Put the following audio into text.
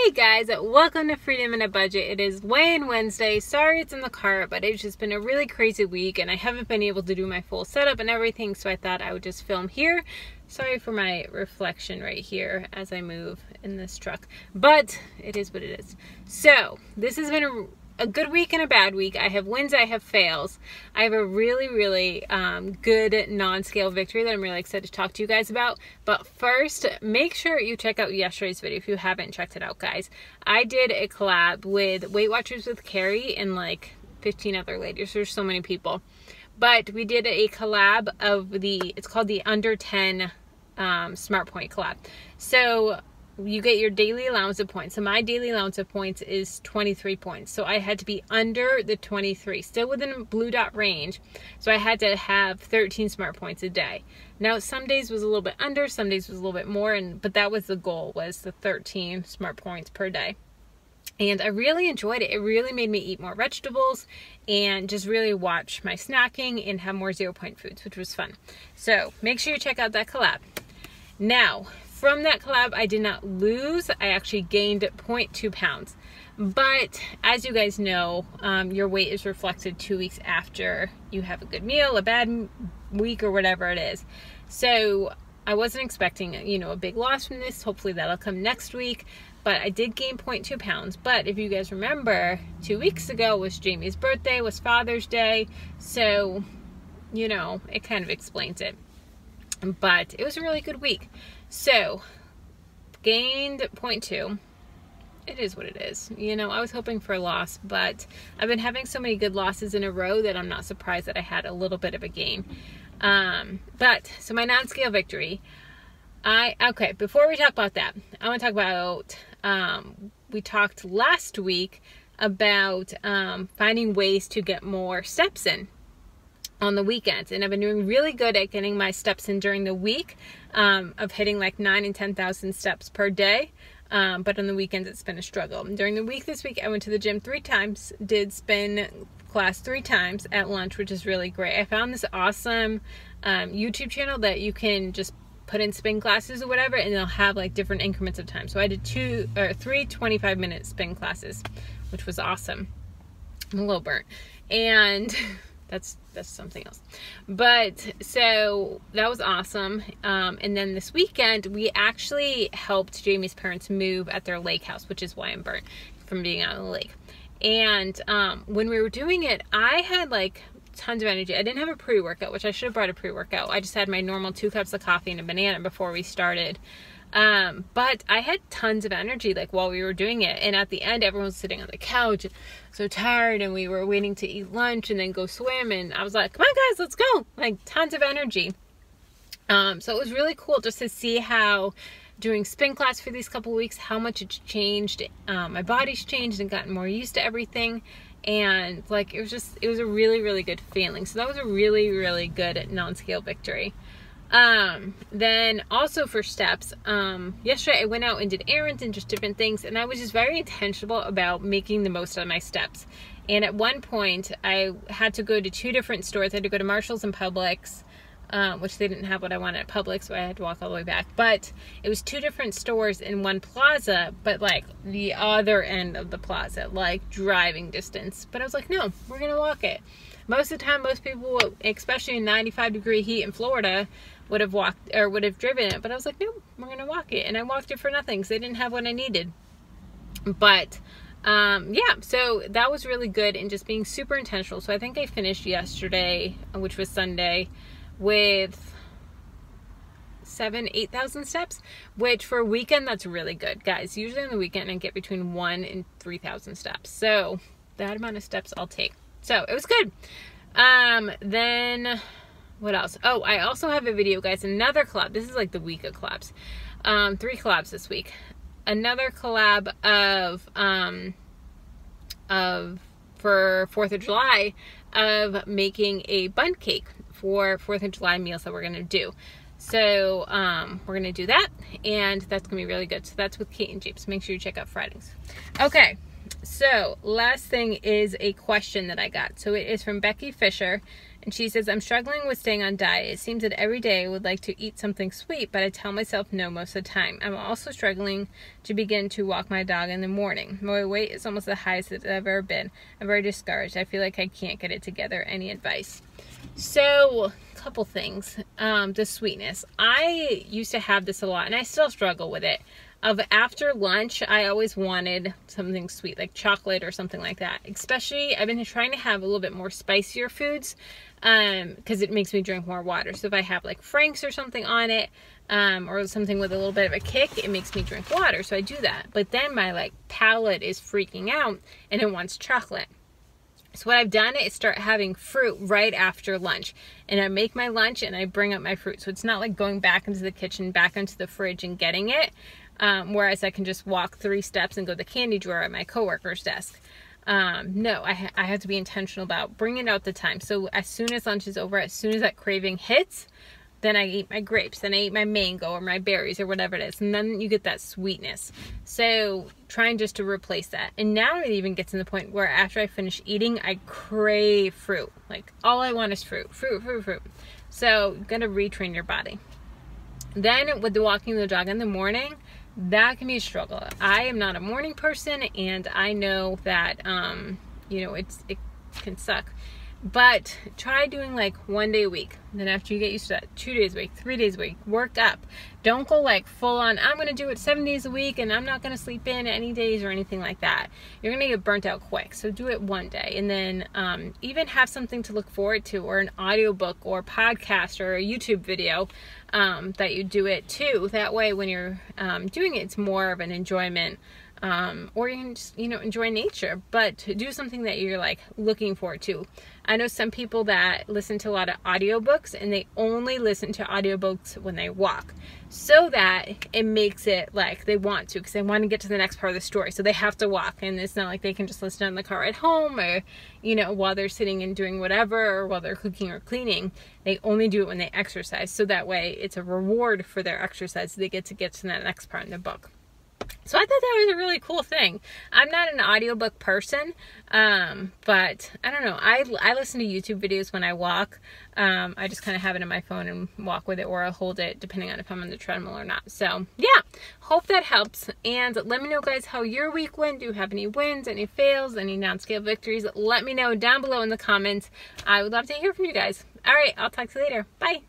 Hey guys, welcome to Freedom in a Budget. It is weigh-in Wednesday. Sorry it's in the car, but it's just been a really crazy week and I haven't been able to do my full setup and everything, so I thought I would just film here. Sorry for my reflection right here as I move in this truck, but it is what it is. So this has been a good week and a bad week. I have wins, I have fails. I have a really good non-scale victory that I'm really excited to talk to you guys about. But first, make sure you check out yesterday's video if you haven't checked it out, guys. I did a collab with Weight Watchers with Carrie and like 15 other ladies. There's so many people. But we did a collab of it's called the Under 10 Smart Point collab. So you get your daily allowance of points. So my daily allowance of points is 23 points. So I had to be under the 23, still within blue dot range. So I had to have 13 smart points a day. Now some days was a little bit under, some days was a little bit more, but that was the goal, was the 13 smart points per day. And I really enjoyed it. It really made me eat more vegetables and just really watch my snacking and have more 0 point foods, which was fun. So make sure you check out that collab. Now, from that collab, I did not lose. I actually gained 0.2 pounds. But as you guys know, your weight is reflected 2 weeks after you have a good meal, a bad week, or whatever it is. So I wasn't expecting, a big loss from this. Hopefully that'll come next week. But I did gain 0.2 pounds. But if you guys remember, 2 weeks ago was Jamie's birthday, was Father's Day. So, it kind of explains it. But it was a really good week. So, gained 0.2. It is what it is. I was hoping for a loss, but I've been having so many good losses in a row that I'm not surprised that I had a little bit of a gain. So my non-scale victory. Okay, before we talk about that, I want to talk about, we talked last week about finding ways to get more steps in on the weekends, and I've been doing really good at getting my steps in during the week, of hitting like 9,000 and 10,000 steps per day, but on the weekends it's been a struggle. During the week this week I went to the gym 3 times, did spin class 3 times at lunch, which is really great. I found this awesome YouTube channel that you can just put in spin classes or whatever, and they'll have like different increments of time. So I did 3 25-minute spin classes, which was awesome. I'm a little burnt, and that's something else. But so that was awesome. And then this weekend we actually helped Jamie's parents move at their lake house, which is why I'm burnt from being out on the lake. And when we were doing it, I had like tons of energy. I didn't have a pre-workout, which I should have brought a pre-workout. I just had my normal 2 cups of coffee and a banana before we started. But I had tons of energy like while we were doing it, and at the end everyone was sitting on the couch so tired, and we were waiting to eat lunch and then go swim, and I was like, come on guys, let's go, like tons of energy. So it was really cool just to see how doing spin class for these couple weeks, how much it's changed. My body's changed and gotten more used to everything, and like it was a really good feeling. So that was a really good non-scale victory. Then also for steps, yesterday I went out and did errands and just different things, and I was just very intentional about making the most out of my steps. And at one point I had to go to 2 different stores. I had to go to Marshall's and Publix, which they didn't have what I wanted at Publix, so I had to walk all the way back. But it was 2 different stores in one plaza, but like the other end of the plaza, like driving distance. But I was like, no, we're gonna walk it. Most of the time, most people, especially in 95-degree heat in Florida, would have walked or would have driven it. But I was like, no, we're gonna walk it. And I walked it for nothing because they didn't have what I needed. But yeah, so that was really good, and just being super intentional. So I think I finished yesterday, which was Sunday, with 7,000-8,000 steps, which for a weekend, that's really good, guys. Usually on the weekend I get between 1,000 and 3,000 steps, so that amount of steps I'll take. So it was good. Then what else? Oh, I also have a video, guys, another collab. This is like the week of collabs. 3 collabs this week. Another collab for 4th of July of making a bundt cake for 4th of July meals that we're gonna do. So we're gonna do that, and that's gonna be really good. So that's with Kate and Jeeps. Make sure you check out Fridays. Okay, so last thing is a question that I got. So it is from Becky Fisher, And she says, I'm struggling with staying on diet. It seems that every day I would like to eat something sweet, but I tell myself no most of the time. I'm also struggling to begin to walk my dog in the morning. My weight is almost the highest it's ever been. I'm very discouraged. I feel like I can't get it together. Any advice? So, a couple things. The sweetness. I used to have this a lot, and I still struggle with it. After lunch, I always wanted something sweet, like chocolate or something like that. Especially, I've been trying to have a little bit more spicier foods, because it makes me drink more water. So if I have like Frank's or something on it, or something with a little bit of a kick, it makes me drink water. So I do that. But then my like palate is freaking out and it wants chocolate. So what I've done is start having fruit right after lunch. And I make my lunch and I bring up my fruit. So it's not like going back into the kitchen, back into the fridge and getting it. Whereas I can just walk 3 steps and go to the candy drawer at my coworker's desk. No, I have to be intentional about bringing it out the time. So as soon as lunch is over, as soon as that craving hits, then I eat my grapes, then I eat my mango or my berries or whatever it is. And then you get that sweetness. So trying just to replace that. And now it even gets to the point where after I finish eating, I crave fruit. Like all I want is fruit. So you got to retrain your body. Then with the walking the dog in the morning, that can be a struggle. I am not a morning person, and I know that, you know, it can suck. But try doing like 1 day a week. Then after you get used to that, 2 days a week, 3 days a week, work up. Don't go like full on, I'm going to do it 7 days a week and I'm not going to sleep in any days or anything like that. You're going to get burnt out quick. So do it 1 day. And then even have something to look forward to, or an audiobook or podcast or a YouTube video that you do it too. That way when you're doing it, it's more of an enjoyment. Or you can just, you know, enjoy nature, but do something that you're like looking forward to. I know some people that listen to a lot of audiobooks, and they only listen to audiobooks when they walk, so that it makes it like they want to, because they want to get to the next part of the story. So they have to walk, and it's not like they can just listen in the car at home, or, you know, while they're sitting and doing whatever, or while they're cooking or cleaning. They only do it when they exercise. So that way it's a reward for their exercise. So they get to that next part in the book. So I thought that was a really cool thing. I'm not an audiobook person, but I don't know. I listen to YouTube videos when I walk. I just kind of have it in my phone and walk with it, or I'll hold it depending on if I'm on the treadmill or not. So yeah, hope that helps. And let me know, guys, how your week went. Do you have any wins, any fails, any non-scale victories? Let me know down below in the comments. I would love to hear from you guys. All right, I'll talk to you later. Bye.